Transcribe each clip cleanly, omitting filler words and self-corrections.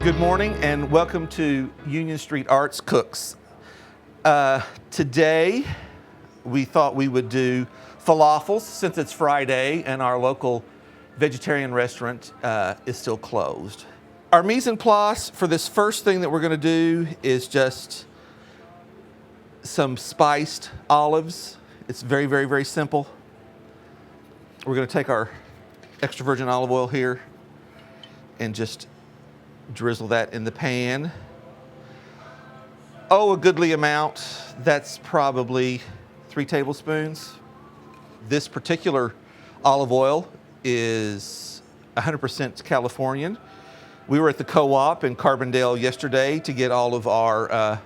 Good morning and welcome to Union Street Arts Cooks. Today we thought we would do falafels since it's Friday and our local vegetarian restaurant is still closed. Our mise en place for this first thing that we're going to do is just some spiced olives. It's very, very, very simple. We're going to take our extra virgin olive oil here and just drizzle that in the pan. Oh, a goodly amount. That's probably 3 tablespoons. This particular olive oil is 100% Californian. We were at the co-op in Carbondale yesterday to get all of our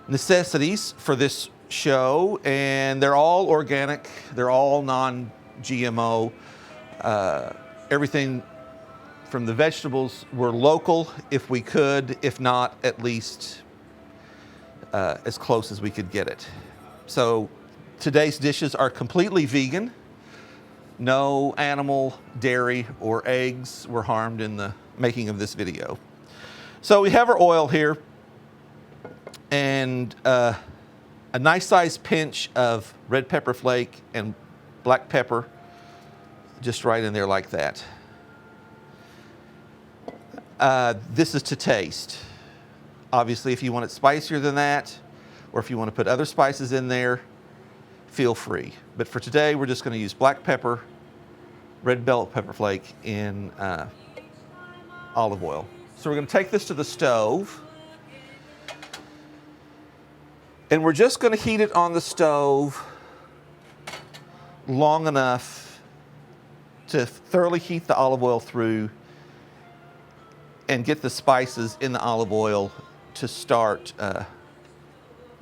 necessities for this show, and they're all organic. They're all non-GMO. Everything from the vegetables were local if we could, if not, at least as close as we could get it. So today's dishes are completely vegan. No animal, dairy, or eggs were harmed in the making of this video. So we have our oil here and a nice sized pinch of red pepper flake and black pepper just right in there like that. This is to taste. Obviously, if you want it spicier than that, or if you want to put other spices in there, feel free. But for today, we're just going to use black pepper, red bell pepper flake in olive oil. So we're going to take this to the stove, and we're just going to heat it on the stove long enough to thoroughly heat the olive oil through and get the spices in the olive oil to start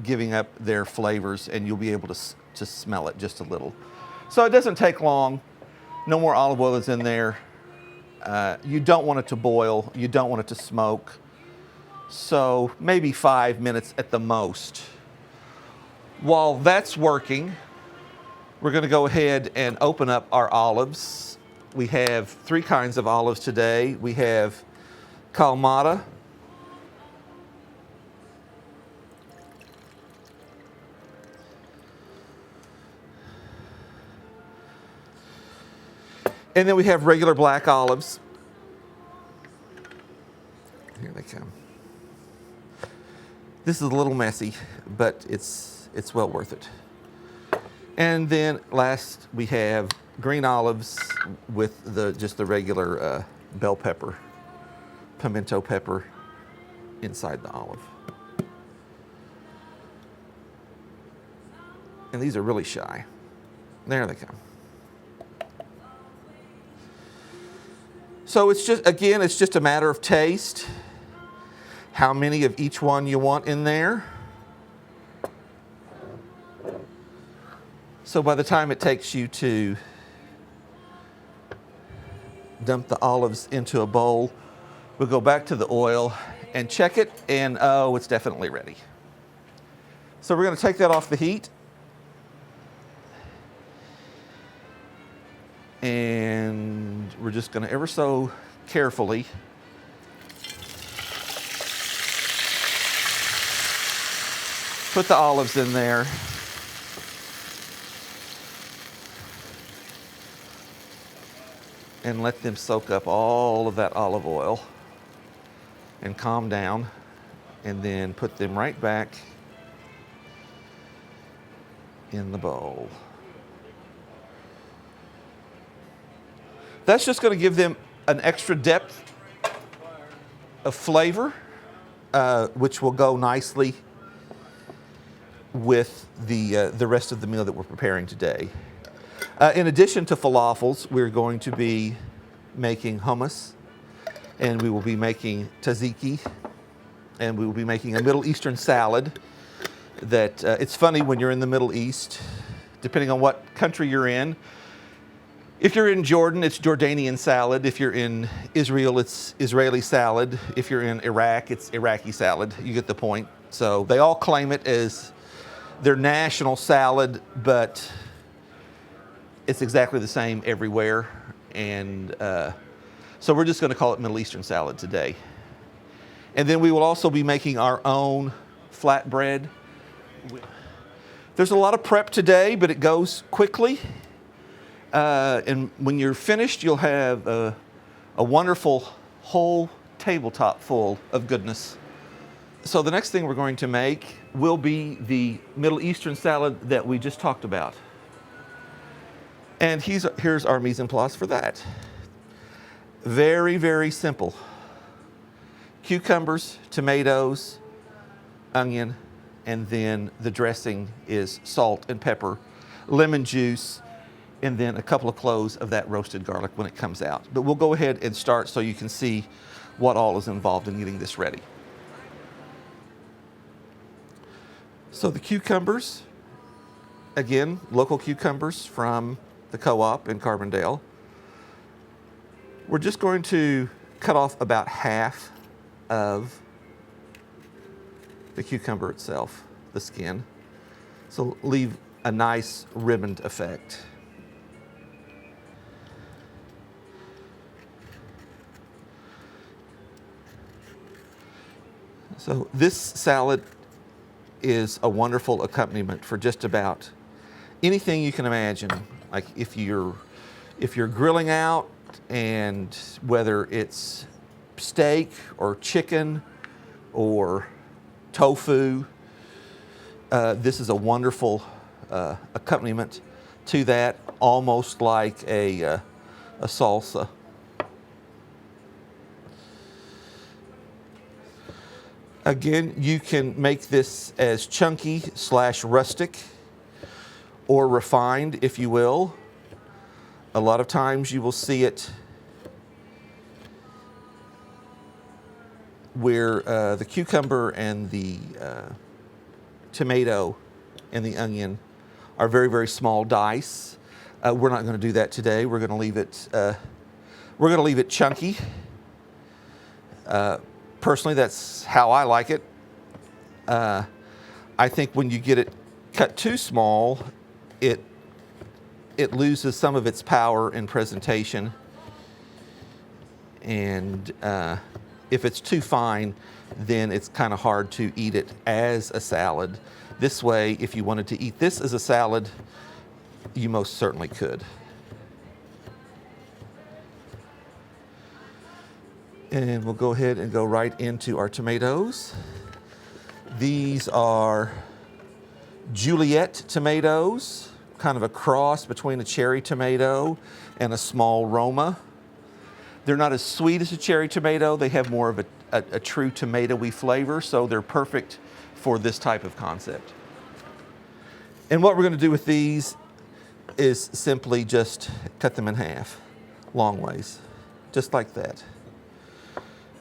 giving up their flavors, and you'll be able to smell it just a little. So it doesn't take long. No more olive oil is in there. You don't want it to boil. You don't want it to smoke. So maybe 5 minutes at the most. While that's working, we're going to go ahead and open up our olives. We have 3 kinds of olives today. We have kalamata, and then we have regular black olives. Here they come. This is a little messy, but it's well worth it. And then last we have green olives with just the regular bell pepper, pimento pepper inside the olive. And these are really shy. There they come. So it's just a matter of taste, how many of each one you want in there. So by the time it takes you to dump the olives into a bowl, we'll go back to the oil and check it, and oh, it's definitely ready. So we're going to take that off the heat. And we're just going to ever so carefully put the olives in there. And let them soak up all of that olive oil and calm down, and then put them right back in the bowl. That's just going to give them an extra depth of flavor, which will go nicely with the rest of the meal that we're preparing today. In addition to falafels, we're going to be making hummus, and we will be making tzatziki, and we will be making a Middle Eastern salad that it's funny when you're in the Middle East, depending on what country you're in. If you're in Jordan, it's Jordanian salad. If you're in Israel, it's Israeli salad. If you're in Iraq, it's Iraqi salad. You get the point. So they all claim it as their national salad, but it's exactly the same everywhere. And So we're just going to call it Middle Eastern salad today. And then we will also be making our own flatbread. There's a lot of prep today, but it goes quickly. And when you're finished, you'll have a wonderful whole tabletop full of goodness. So the next thing we're going to make will be the Middle Eastern salad that we just talked about. And here's our mise en place for that. Very, very simple. Cucumbers, tomatoes, onion, and then the dressing is salt and pepper, lemon juice, and then a couple of cloves of that roasted garlic when it comes out. But we'll go ahead and start so you can see what all is involved in getting this ready. So the cucumbers, again, local cucumbers from the co-op in Carbondale. We're just going to cut off about half of the cucumber itself, the skin. So leave a nice ribboned effect. So this salad is a wonderful accompaniment for just about anything you can imagine. Like if you're grilling out, and whether it's steak or chicken or tofu, this is a wonderful accompaniment to that, almost like a salsa. Again, you can make this as chunky / rustic or refined, if you will. A lot of times you will see it where the cucumber and the tomato and the onion are very, very small dice. We're not going to do that today. We're going to leave it chunky. Personally, that's how I like it. I think when you get it cut too small, it loses some of its power in presentation. And if it's too fine, then it's kind of hard to eat it as a salad. This way, if you wanted to eat this as a salad, you most certainly could. And we'll go ahead and go right into our tomatoes. These are Juliet tomatoes, kind of a cross between a cherry tomato and a small Roma. They're not as sweet as a cherry tomato. They have more of a true tomatoey flavor, so they're perfect for this type of concept. And what we're going to do with these is simply just cut them in half, long ways, just like that.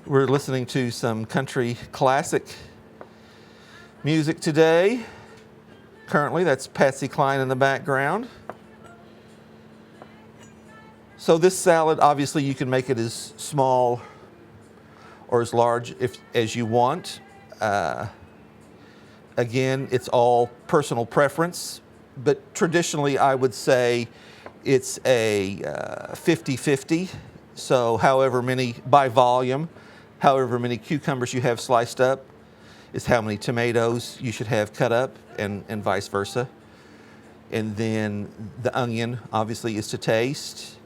We're listening to some country classic music today. Currently, that's Patsy Cline in the background. So this salad, obviously you can make it as small or as large as you want. Again, it's all personal preference, but traditionally I would say it's a 50-50. So however many, by volume, however many cucumbers you have sliced up is how many tomatoes you should have cut up, and vice versa. And then the onion obviously is to taste,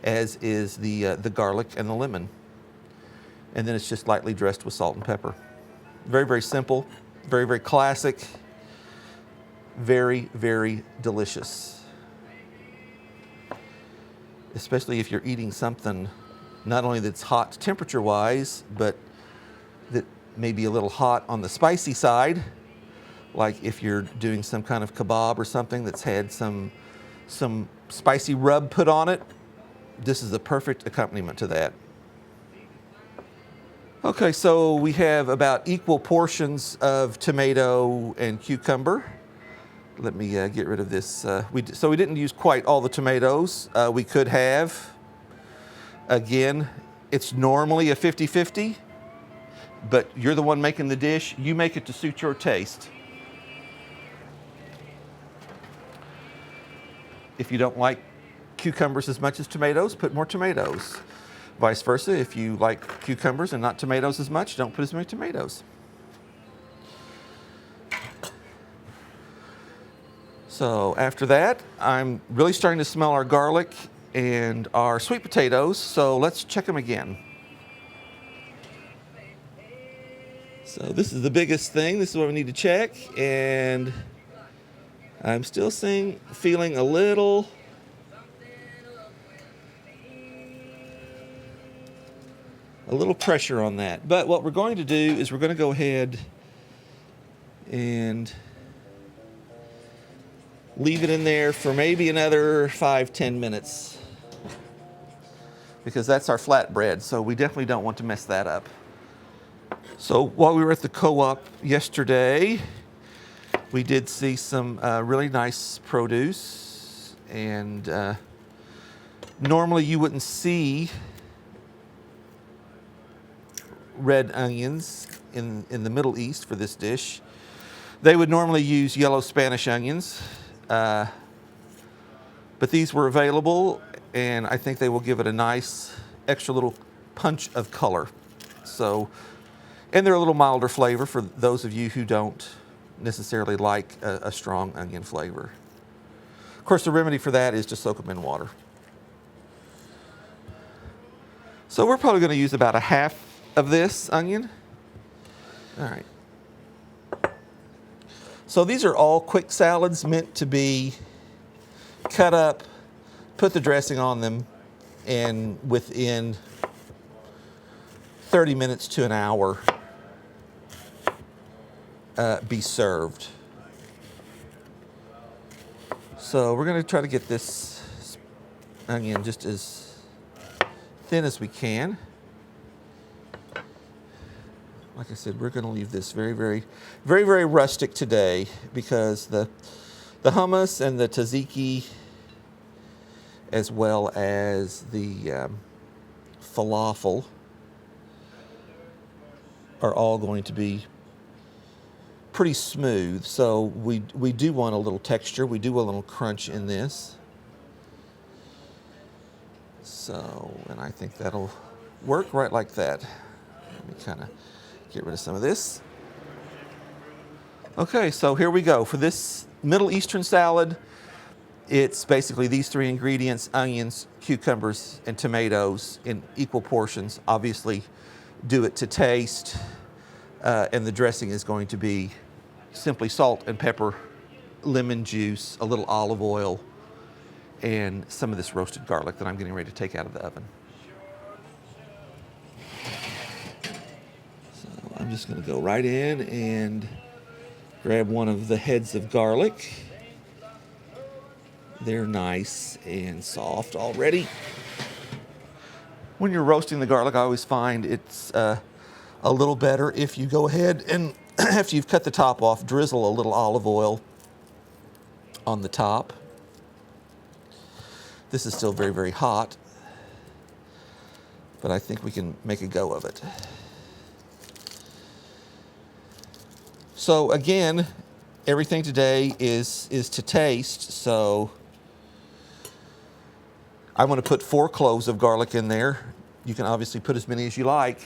as is the garlic and the lemon. And then it's just lightly dressed with salt and pepper. Very, very simple, very, very classic, very, very delicious. Especially if you're eating something not only that's hot temperature-wise, but that may be a little hot on the spicy side, like if you're doing some kind of kebab or something that's had some spicy rub put on it. This is a perfect accompaniment to that. Okay, so we have about equal portions of tomato and cucumber. Let me get rid of this. So we didn't use quite all the tomatoes. We could have. Again, it's normally a 50-50, but you're the one making the dish. You make it to suit your taste. If you don't like cucumbers as much as tomatoes, put more tomatoes. Vice versa, if you like cucumbers and not tomatoes as much, don't put as many tomatoes. So after that, I'm really starting to smell our garlic and our sweet potatoes, so let's check them again. So this is the biggest thing. This is what we need to check, and I'm still feeling a little pressure on that. But what we're going to do is we're going to go ahead and leave it in there for maybe another 5-10 minutes, because that's our flatbread, so we definitely don't want to mess that up. So while we were at the co-op yesterday, we did see some really nice produce, and normally you wouldn't see red onions in the Middle East for this dish. They would normally use yellow Spanish onions, but these were available, and I think they will give it a nice extra little punch of color. So, and they're a little milder flavor for those of you who don't necessarily like a strong onion flavor. Of course, the remedy for that is to soak them in water. So we're probably going to use about a half of this onion. All right. So these are all quick salads meant to be cut up, put the dressing on them, and within 30 minutes to an hour be served. So we're going to try to get this onion just as thin as we can. Like I said, we're going to leave this very, very, very, very rustic today, because the hummus and the tzatziki, as well as the falafel, are all going to be pretty smooth. So we do want a little texture. We do want a little crunch in this. So, and I think that'll work right like that. Let me kind of get rid of some of this. Okay, so here we go. For this Middle Eastern salad, it's basically these three ingredients: onions, cucumbers, and tomatoes in equal portions. Obviously, do it to taste. And the dressing is going to be simply salt and pepper, lemon juice, a little olive oil, and some of this roasted garlic that I'm getting ready to take out of the oven. So I'm just going to go right in and grab one of the heads of garlic. They're nice and soft already. When you're roasting the garlic, I always find it's a little better if you go ahead and, after you've cut the top off, drizzle a little olive oil on the top. This is still very, very hot, but I think we can make a go of it. So again, everything today is to taste, so I want to put 4 cloves of garlic in there. You can obviously put as many as you like.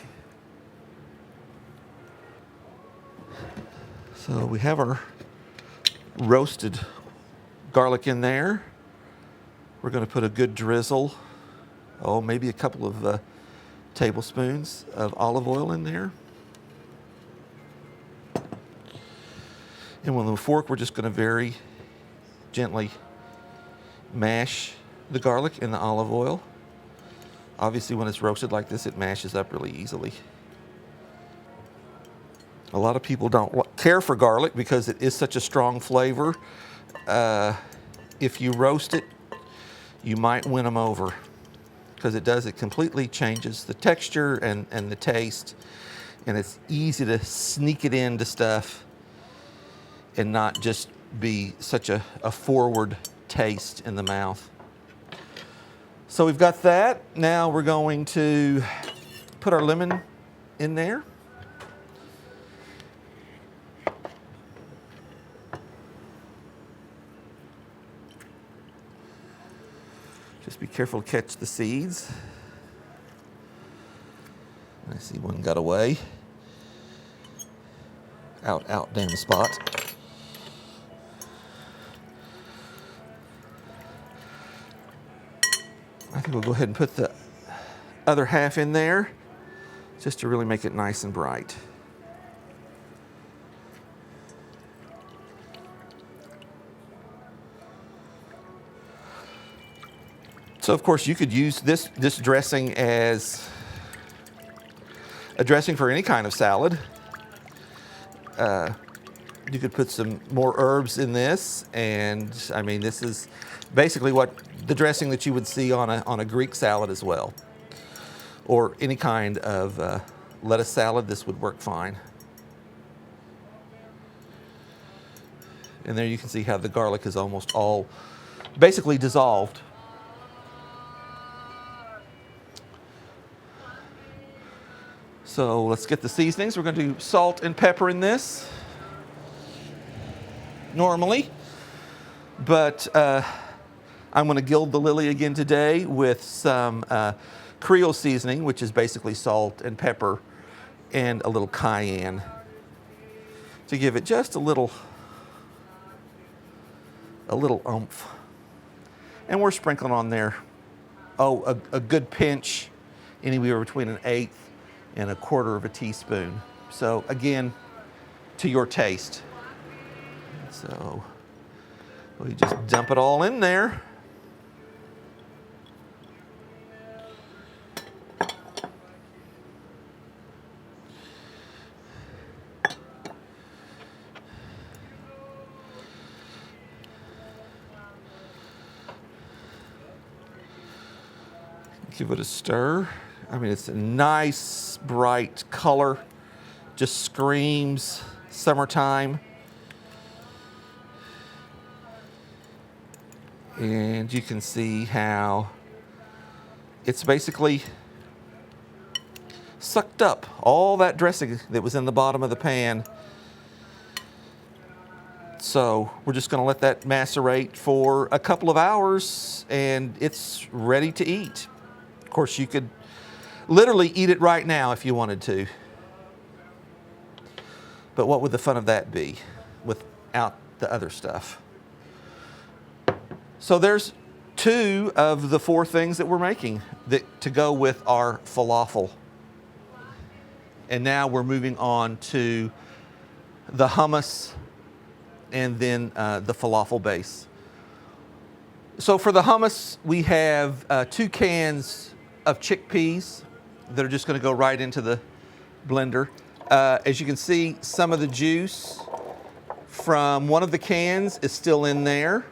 So we have our roasted garlic in there. We're going to put a good drizzle, maybe a couple of tablespoons of olive oil in there. And with a fork, we're just going to very gently mash the garlic in the olive oil. Obviously, when it's roasted like this, it mashes up really easily. A lot of people don't care for garlic because it is such a strong flavor. If you roast it, you might win them over, because it completely changes the texture and the taste, and it's easy to sneak it into stuff and not just be such a forward taste in the mouth. So we've got that. Now we're going to put our lemon in there. Just be careful to catch the seeds. I see one got away. Out, damn spot. I think we'll go ahead and put the other half in there just to really make it nice and bright. So of course you could use this dressing as a dressing for any kind of salad. You could put some more herbs in this, and I mean, this is basically what the dressing that you would see on a Greek salad as well, or any kind of lettuce salad. This would work fine. And there you can see how the garlic is almost all basically dissolved. So let's get the seasonings. We're going to do salt and pepper in this normally, but I'm going to gild the lily again today with some Creole seasoning, which is basically salt and pepper and a little cayenne to give it just a little oomph. And we're sprinkling on there, a good pinch, anywhere between an eighth and a quarter of a teaspoon. So again, to your taste. So we just dump it all in there. Give it a stir. I mean, it's a nice, bright color. Just screams summertime. And you can see how it's basically sucked up all that dressing that was in the bottom of the pan. So we're just going to let that macerate for a couple of hours, and it's ready to eat. Of course, you could literally eat it right now if you wanted to. But what would the fun of that be without the other stuff? So there's 2 of the 4 things that we're making to go with our falafel. And now we're moving on to the hummus and then the falafel base. So for the hummus, we have 2 cans of chickpeas that are just going to go right into the blender. As you can see, some of the juice from one of the cans is still in there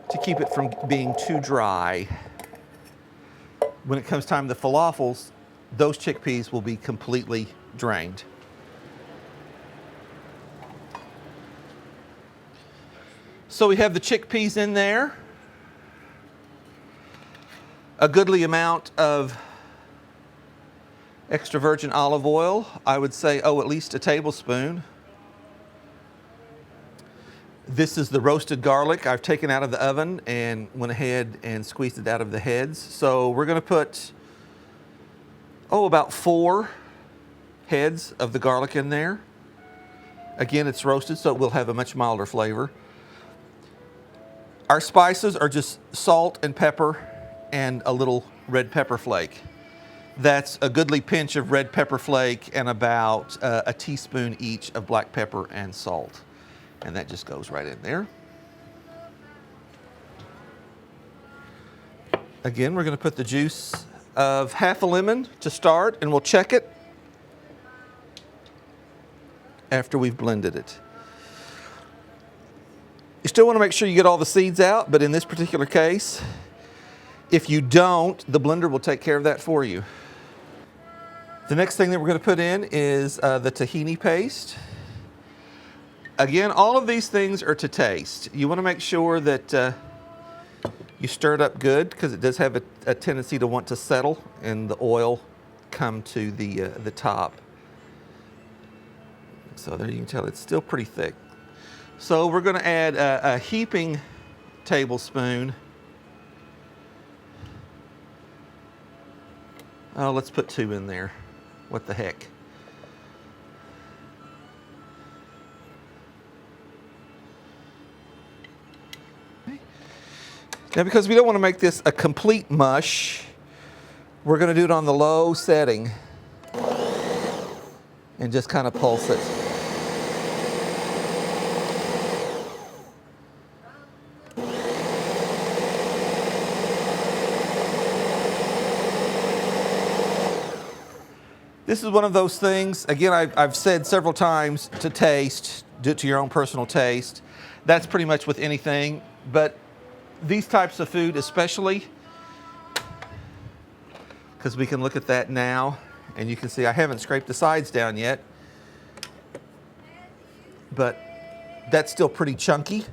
to keep it from being too dry. When it comes time to falafels, those chickpeas will be completely drained. So we have the chickpeas in there, a goodly amount of extra virgin olive oil. I would say, at least a tablespoon. This is the roasted garlic I've taken out of the oven and went ahead and squeezed it out of the heads. So we're going to put, about 4 heads of the garlic in there. Again, it's roasted, so it will have a much milder flavor. Our spices are just salt and pepper and a little red pepper flake. That's a goodly pinch of red pepper flake and about a teaspoon each of black pepper and salt. And that just goes right in there. Again, we're going to put the juice of half a lemon to start, and we'll check it after we've blended it. You still want to make sure you get all the seeds out, but in this particular case, if you don't, the blender will take care of that for you. The next thing that we're going to put in is the tahini paste. Again, all of these things are to taste. You want to make sure that you stir it up good, because it does have a tendency to want to settle and the oil come to the top. So there you can tell it's still pretty thick. So we're going to add a heaping tablespoon Oh, let's put 2 in there. What the heck? Now, because we don't want to make this a complete mush, we're going to do it on the low setting and just kind of pulse it. This is one of those things, again, I've said several times, to taste, do it to your own personal taste. That's pretty much with anything, but these types of food especially, because we can look at that now, and you can see I haven't scraped the sides down yet, but that's still pretty chunky.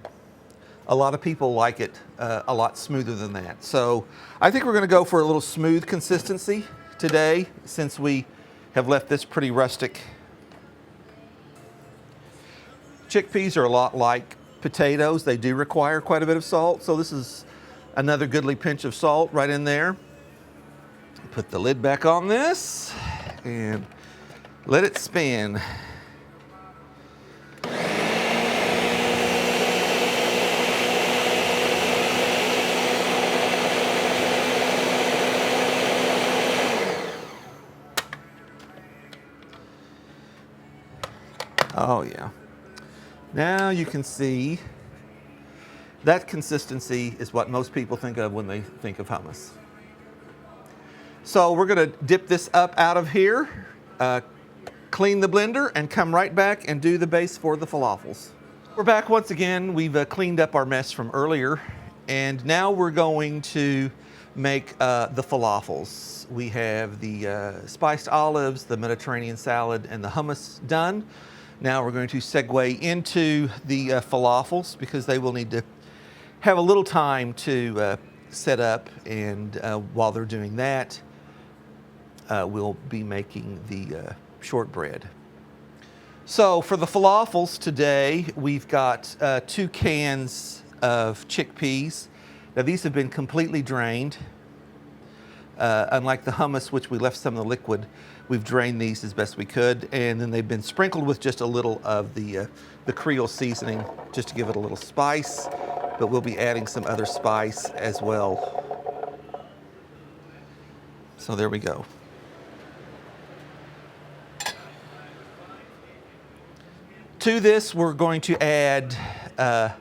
A lot of people like it a lot smoother than that. So I think we're going to go for a little smooth consistency today, since we have left this pretty rustic. Chickpeas are a lot like potatoes. They do require quite a bit of salt, so this is another goodly pinch of salt right in there. Put the lid back on this and let it spin. Oh yeah. Now you can see that consistency is what most people think of when they think of hummus. So we're going to dip this up out of here, clean the blender, and come right back and do the base for the falafels. We're back once again. We've cleaned up our mess from earlier, and now we're going to make the falafels. We have the spiced olives, the Mediterranean salad, and the hummus done. Now we're going to segue into the falafels, because they will need to have a little time to set up, and while they're doing that, we'll be making the shortbread. So for the falafels today, we've got 2 cans of chickpeas. Now these have been completely drained. Unlike the hummus, which we left some of the liquid, we've drained these as best we could, and then they've been sprinkled with just a little of the Creole seasoning, just to give it a little spice, but we'll be adding some other spice as well. So there we go. To this, we're going to add a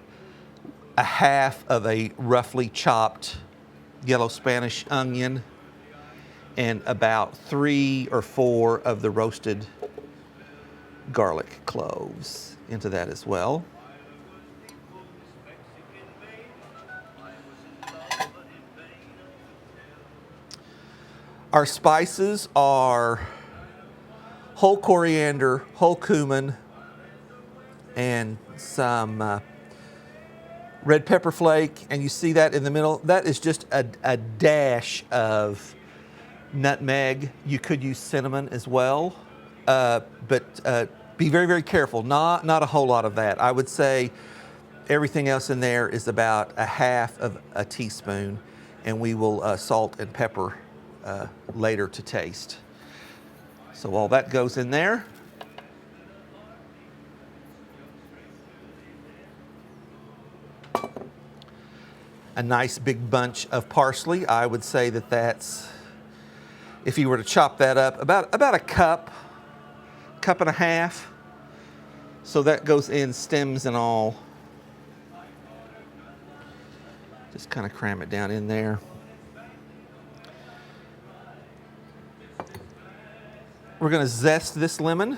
half of a roughly chopped yellow Spanish onion, and about 3 or 4 of the roasted garlic cloves into that as well. Our spices are whole coriander, whole cumin, and some red pepper flake, and you see that in the middle. That is just a dash of nutmeg. You could use cinnamon as well, but be very, very careful. Not a whole lot of that. I would say everything else in there is about a half of a teaspoon, and we will salt and pepper later to taste. So all that goes in there. A nice big bunch of parsley. I would say that that's, if you were to chop that up, about a cup and a half. So that goes in stems and all. Just kind of cram it down in there. We're going to zest this lemon.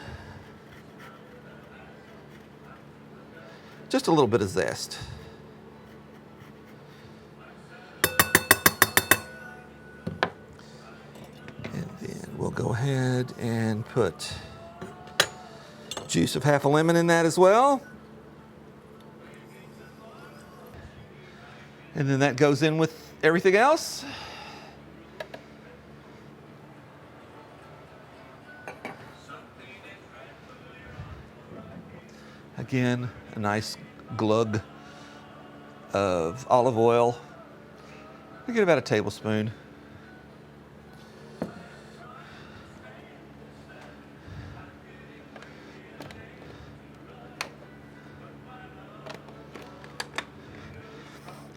Just a little bit of zest. We'll go ahead and put juice of half a lemon in that as well. And then that goes in with everything else. Again, a nice glug of olive oil. I get about a tablespoon.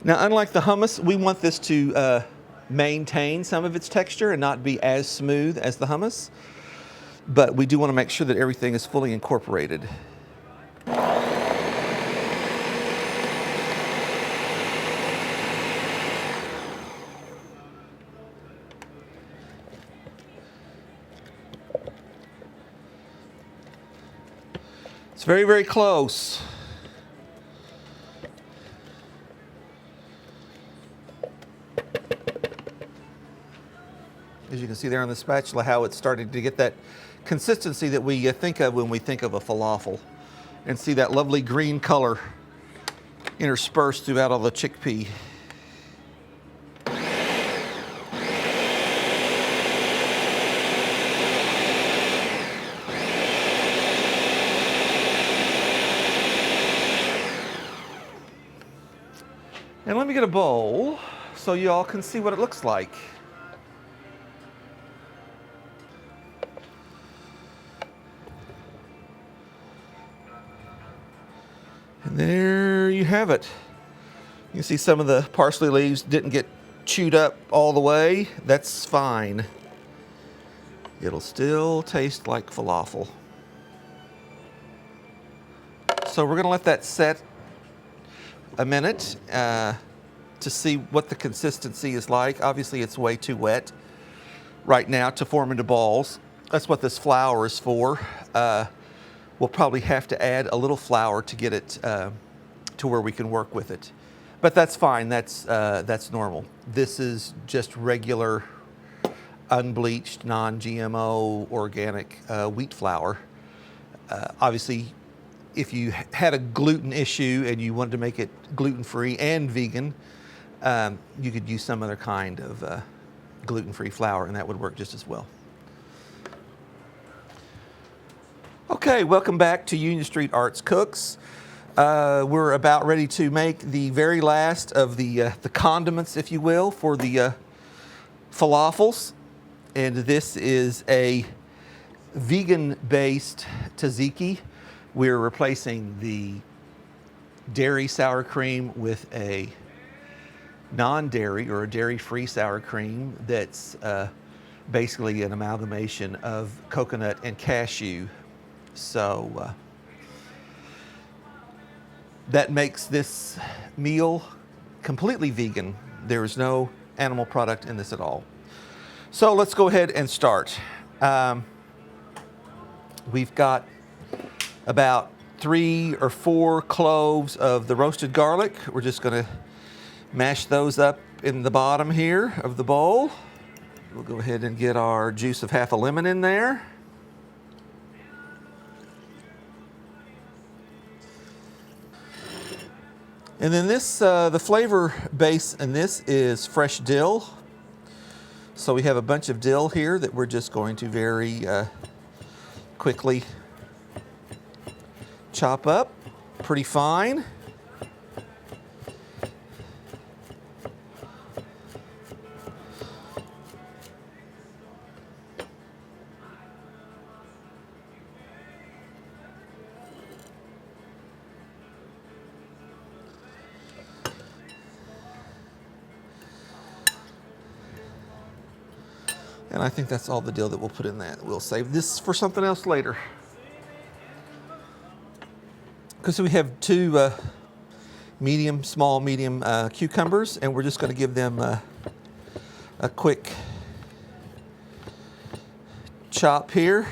Now, unlike the hummus, we want this to maintain some of its texture and not be as smooth as the hummus, but we do want to make sure that everything is fully incorporated. It's very, very close. As you can see there on the spatula, how it's starting to get that consistency that we think of when we think of a falafel. And see that lovely green color interspersed throughout all the chickpea. And let me get a bowl so you all can see what it looks like. And there you have it. You can see some of the parsley leaves didn't get chewed up all the way. That's fine. It'll still taste like falafel. So we're gonna let that set a minute to see what the consistency is like. Obviously it's way too wet right now to form into balls. That's what this flour is for. We'll probably have to add a little flour to get it to where we can work with it. But that's fine, that's normal. This is just regular, unbleached, non-GMO, organic wheat flour. Obviously, if you had a gluten issue and you wanted to make it gluten-free and vegan, you could use some other kind of gluten-free flour and that would work just as well. Okay, welcome back to Union Street Arts Cooks. We're about ready to make the very last of the condiments, if you will, for the falafels. And this is a vegan-based tzatziki. We're replacing the dairy sour cream with a non-dairy or a dairy-free sour cream that's basically an amalgamation of coconut and cashew. So that makes this meal completely vegan. There is no animal product in this at all. So let's go ahead and start. We've got about 3 or 4 cloves of the roasted garlic. We're just gonna mash those up in the bottom here of the bowl. We'll go ahead and get our juice of half a lemon in there. And then this, the flavor base in this is fresh dill. So we have a bunch of dill here that we're just going to very quickly chop up pretty fine. And I think that's all the dill that we'll put in that. We'll save this for something else later. Because we have 2 small, medium cucumbers, and we're just going to give them a quick chop here.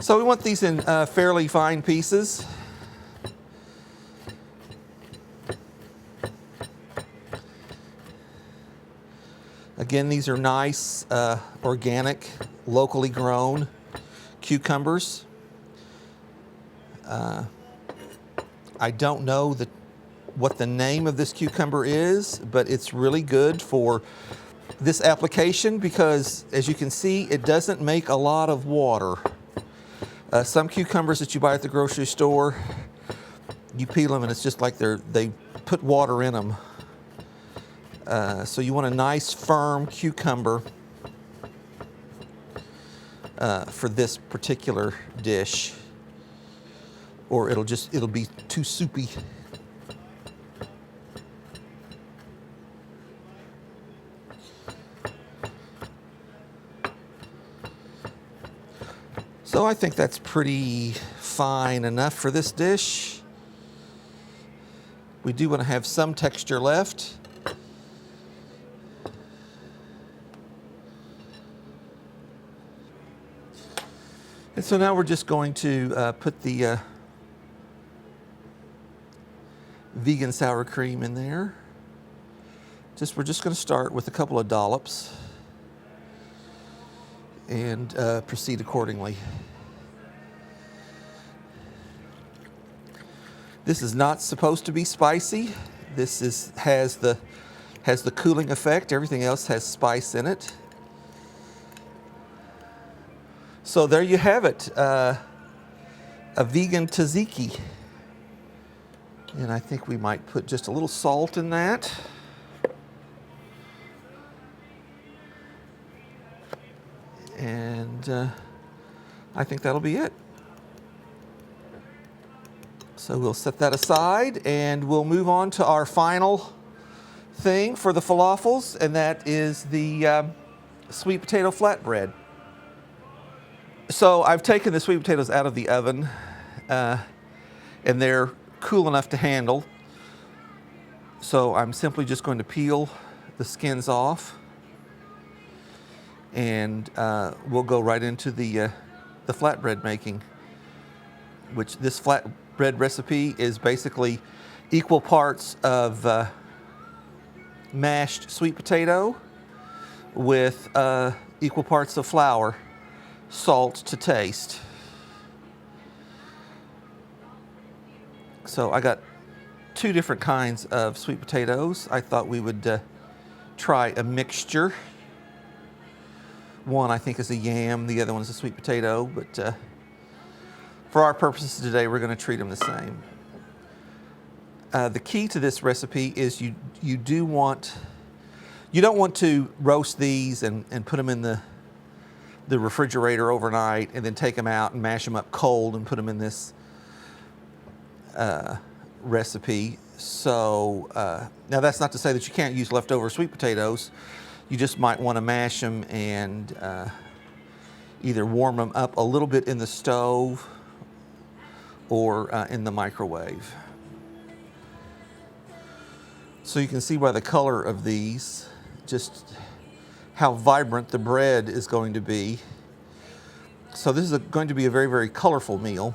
So we want these in fairly fine pieces. Again, these are nice, organic, locally grown cucumbers. I don't know what the name of this cucumber is, but it's really good for this application because, as you can see, it doesn't make a lot of water. Some cucumbers that you buy at the grocery store, You peel them and it's just like they put water in them. So you want a nice firm cucumber for this particular dish, or it'll be too soupy. So I think that's pretty fine enough for this dish. We do want to have some texture left. And so now we're just going to put the vegan sour cream in there. We're just going to start with a couple of dollops and proceed accordingly. This is not supposed to be spicy. This has the cooling effect. Everything else has spice in it. So there you have it, a vegan tzatziki. And I think we might put just a little salt in that. And I think that'll be it. So we'll set that aside and we'll move on to our final thing for the falafels, and that is the sweet potato flatbread. So I've taken the sweet potatoes out of the oven and they're cool enough to handle. So I'm simply just going to peel the skins off, and we'll go right into the flatbread making, which this flatbread recipe is basically equal parts of mashed sweet potato with equal parts of flour, salt to taste. So I got two different kinds of sweet potatoes. I thought we would try a mixture. One I think is a yam, the other one is a sweet potato, but for our purposes today, we're going to treat them the same. The key to this recipe is you don't want to roast these and put them in the refrigerator overnight and then take them out and mash them up cold and put them in this recipe. So now that's not to say that you can't use leftover sweet potatoes. You just might want to mash them and either warm them up a little bit in the stove or in the microwave. So you can see by the color of these just how vibrant the bread is going to be. So this is going to be a very, very colorful meal,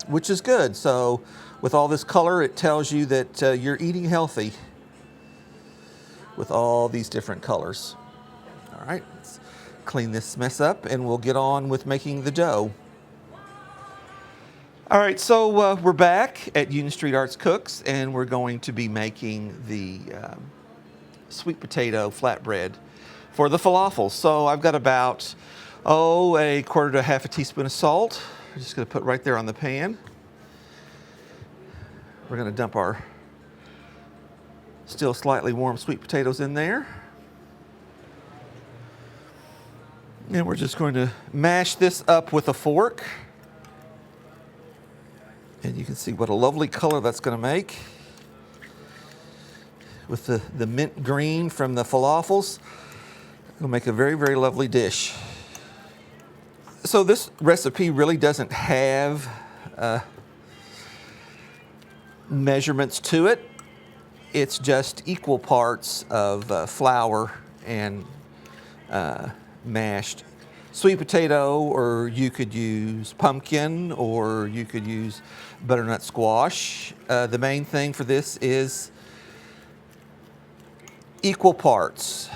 which is good. So with all this color, it tells you that you're eating healthy with all these different colors. All right, let's clean this mess up and we'll get on with making the dough. All right, so we're back at Union Street Arts Cooks, and we're going to be making the sweet potato flatbread for the falafels. So I've got about, a quarter to a half a teaspoon of salt. I'm just gonna put right there on the pan. We're gonna dump our still slightly warm sweet potatoes in there. And we're just going to mash this up with a fork. And you can see what a lovely color that's going to make with the mint green from the falafels. It'll make a very, very lovely dish. So this recipe really doesn't have measurements to it. It's just equal parts of flour and mashed sweet potato, or you could use pumpkin, or you could use butternut squash. The main thing for this is equal parts.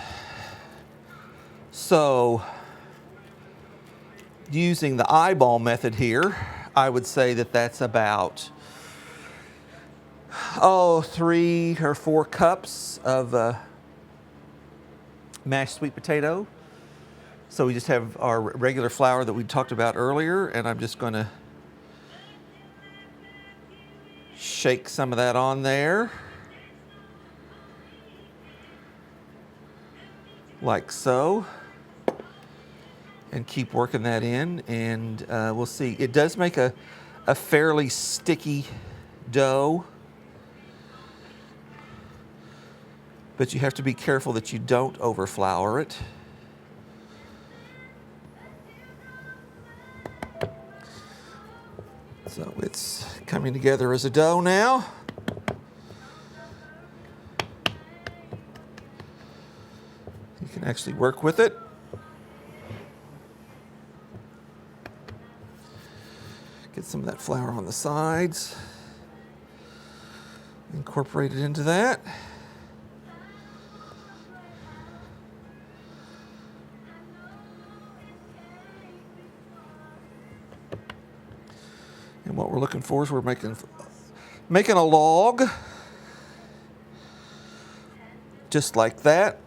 So using the eyeball method here, I would say that that's about 3 or 4 cups of mashed sweet potato. So we just have our regular flour that we talked about earlier, and I'm just going to Shake some of that on there, like so, and keep working that in, and we'll see. It does make a fairly sticky dough, but you have to be careful that you don't overflour it. So it's coming together as a dough now. You can actually work with it. Get some of that flour on the sides. Incorporate it into that. And what we're looking for is we're making a log, just like that.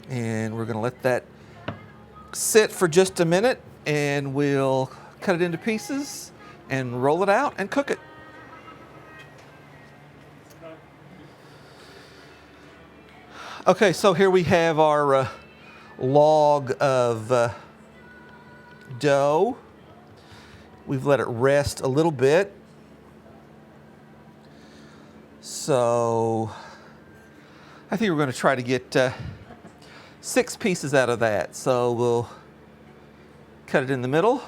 And we're going to let that sit for just a minute, and we'll cut it into pieces and roll it out and cook it. Okay, so here we have our log of dough. We've let it rest a little bit. So I think we're going to try to get 6 pieces out of that. So we'll cut it in the middle.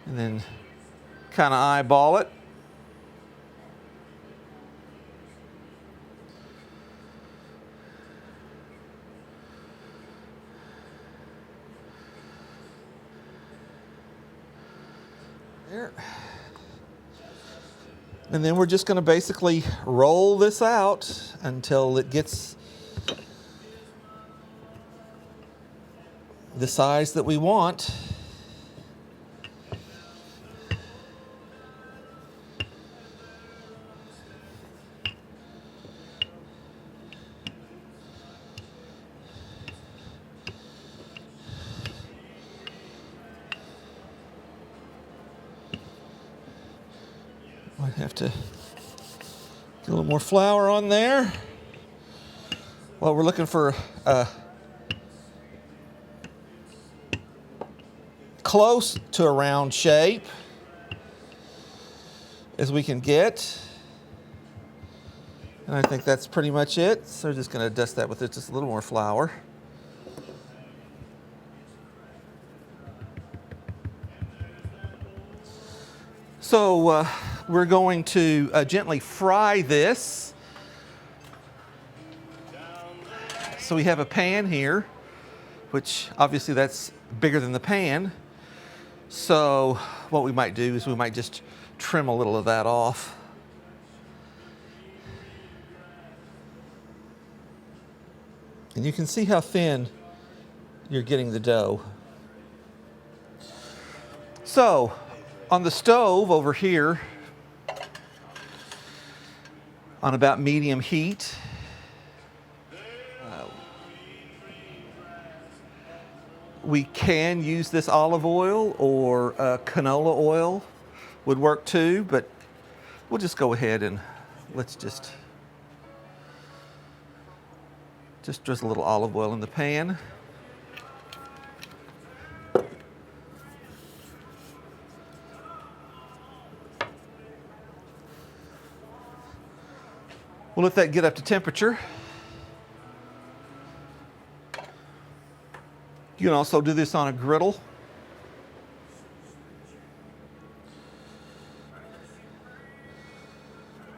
And then kind of eyeball it. There. And then we're just going to basically roll this out until it gets the size that we want. Might have to get a little more flour on there. Well, we're looking for close to a round shape as we can get. And I think that's pretty much it. So we're just going to dust that with just a little more flour. So we're going to gently fry this. So we have a pan here, which obviously that's bigger than the pan. So what we might do is we might just trim a little of that off. And you can see how thin you're getting the dough. So on the stove over here, on about medium heat, we can use this olive oil, or canola oil would work too, but we'll just go ahead and let's just drizzle a little olive oil in the pan. We'll let that get up to temperature. You can also do this on a griddle.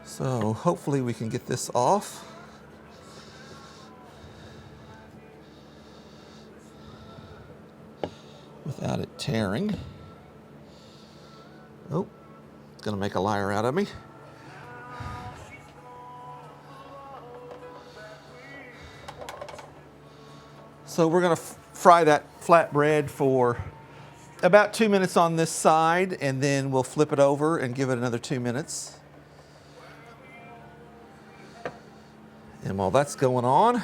So hopefully we can get this off. Without it tearing. Oh, it's gonna make a liar out of me. So we're gonna fry that flatbread for about 2 minutes on this side, and then we'll flip it over and give it another 2 minutes. And while that's going on,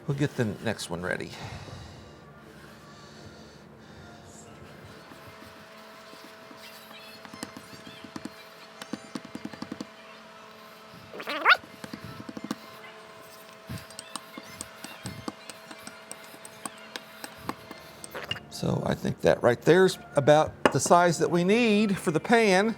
we'll get the next one ready. So I think that right there's about the size that we need for the pan.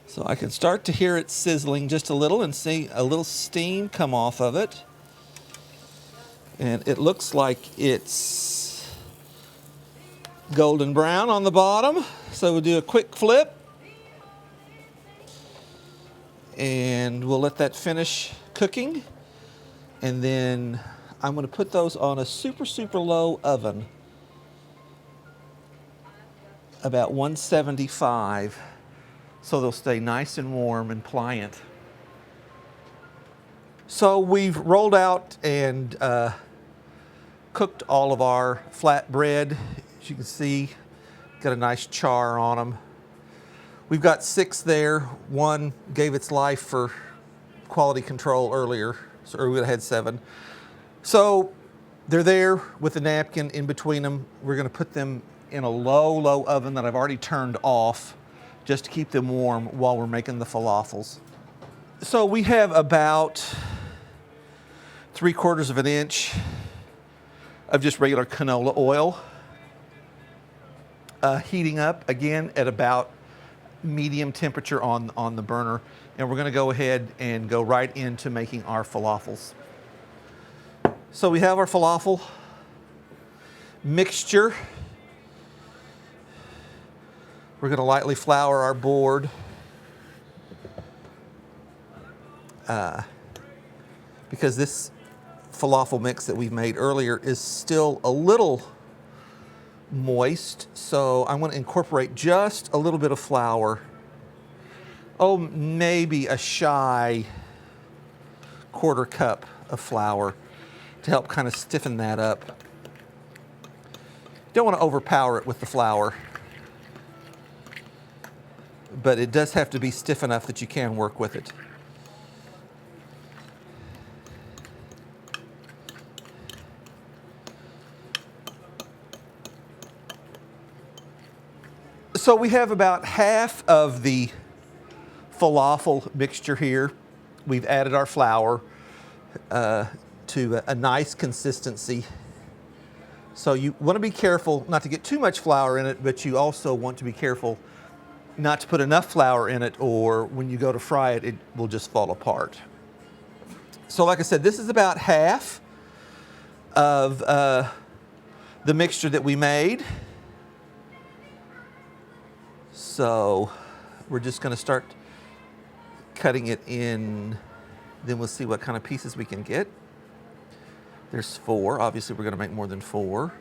So I can start to hear it sizzling just a little and see a little steam come off of it. And it looks like it's golden brown on the bottom. So we'll do a quick flip. And we'll let that finish cooking. And then I'm going to put those on a super, super low oven. About 175. So they'll stay nice and warm and pliant. So we've rolled out and cooked all of our flat bread. As you can see, got a nice char on them. We've got 6 there. One gave its life for quality control earlier, or we would have had 7. So they're there with a napkin in between them. We're going to put them in a low oven that I've already turned off just to keep them warm while we're making the falafels. So we have about 3/4 of an inch of just regular canola oil heating up again at about medium temperature on the burner, and we're going to go ahead and go right into making our falafels. So we have our falafel mixture. We're going to lightly flour our board because this falafel mix that we've made earlier is still a little moist, so I'm going to incorporate just a little bit of flour. Oh, maybe a shy 1/4 cup of flour to help kind of stiffen that up. Don't want to overpower it with the flour, but it does have to be stiff enough that you can work with it. So we have about half of the falafel mixture here. We've added our flour to a nice consistency. So you want to be careful not to get too much flour in it, but you also want to be careful not to put enough flour in it, or when you go to fry it, it will just fall apart. So like I said, this is about half of the mixture that we made. So we're just going to start cutting it in, then we'll see what kind of pieces we can get. There's 4. Obviously, we're going to make more than 4.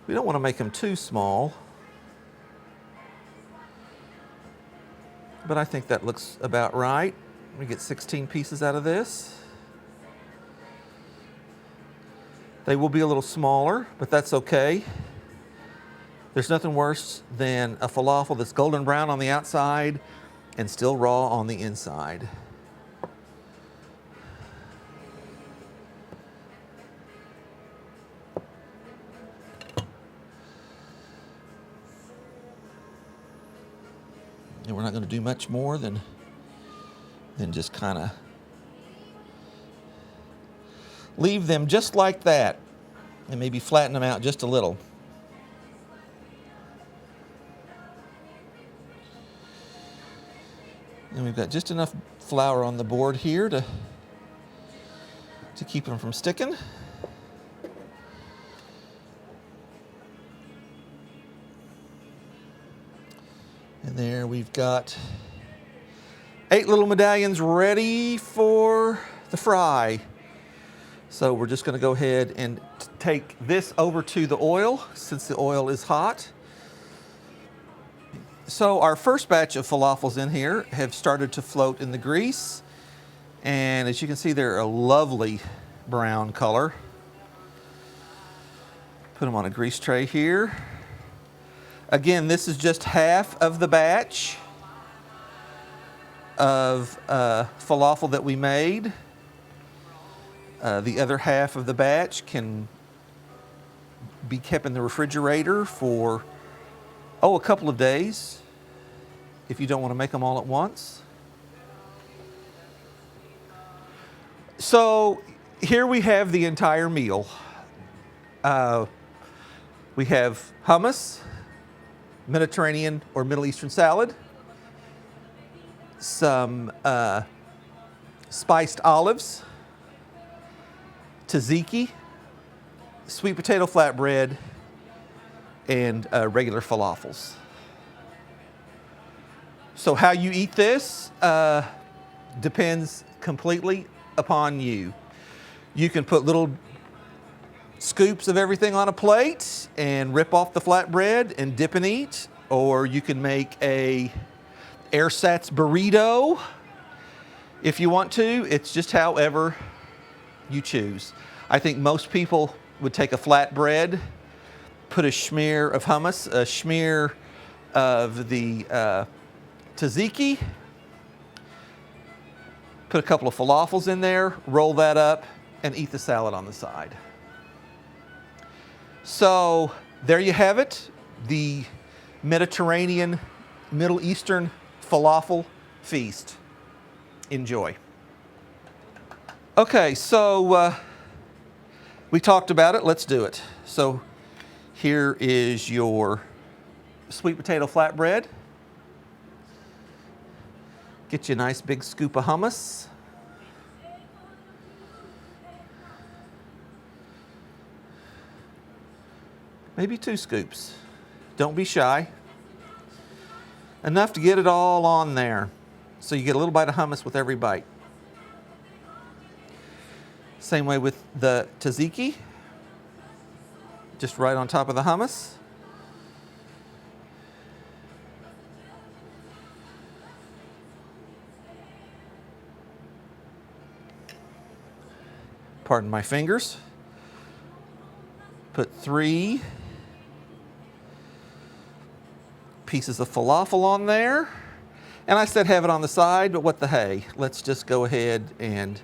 We don't want to make them too small, but I think that looks about right. We get 16 pieces out of this. They will be a little smaller, but that's okay. There's nothing worse than a falafel that's golden brown on the outside and still raw on the inside. And we're not going to do much more than just kind of leave them just like that and maybe flatten them out just a little. And we've got just enough flour on the board here to keep them from sticking. And there we've got 8 little medallions ready for the fry. So we're just going to go ahead and take this over to the oil since the oil is hot. So our first batch of falafels in here have started to float in the grease. And as you can see, they're a lovely brown color. Put them on a grease tray here. Again, this is just half of the batch of falafel that we made. The other half of the batch can be kept in the refrigerator for a couple of days if you don't want to make them all at once. So here we have the entire meal. We have hummus, Mediterranean or Middle Eastern salad, some spiced olives, tzatziki, sweet potato flatbread, and regular falafels. So how you eat this depends completely upon you. You can put little scoops of everything on a plate and rip off the flatbread and dip and eat, or you can make a ersatz burrito if you want to. It's just however you choose. I think most people would take a flatbread, put a smear of hummus, a smear of the tzatziki, put a couple of falafels in there, roll that up, and eat the salad on the side. So there you have it, the Mediterranean, Middle Eastern falafel feast. Enjoy. Okay, so we talked about it. Let's do it. So here is your sweet potato flatbread. Get you a nice big scoop of hummus. Maybe 2 scoops. Don't be shy. Enough to get it all on there. So you get a little bite of hummus with every bite. Same way with the tzatziki. Just right on top of the hummus. Pardon my fingers. Put 3 pieces of falafel on there. And I said have it on the side, but what the hey. Let's just go ahead and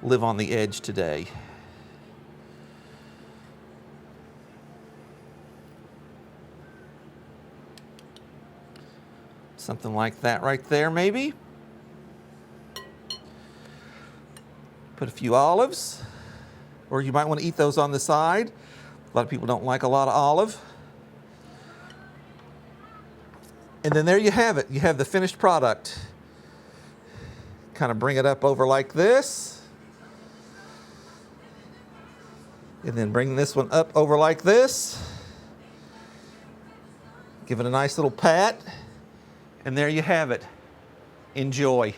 live on the edge today. Something like that right there, maybe. Put a few olives, or you might want to eat those on the side. A lot of people don't like a lot of olive. And then there you have it. You have the finished product. Kind of bring it up over like this. And then bring this one up over like this. Give it a nice little pat. And there you have it. Enjoy.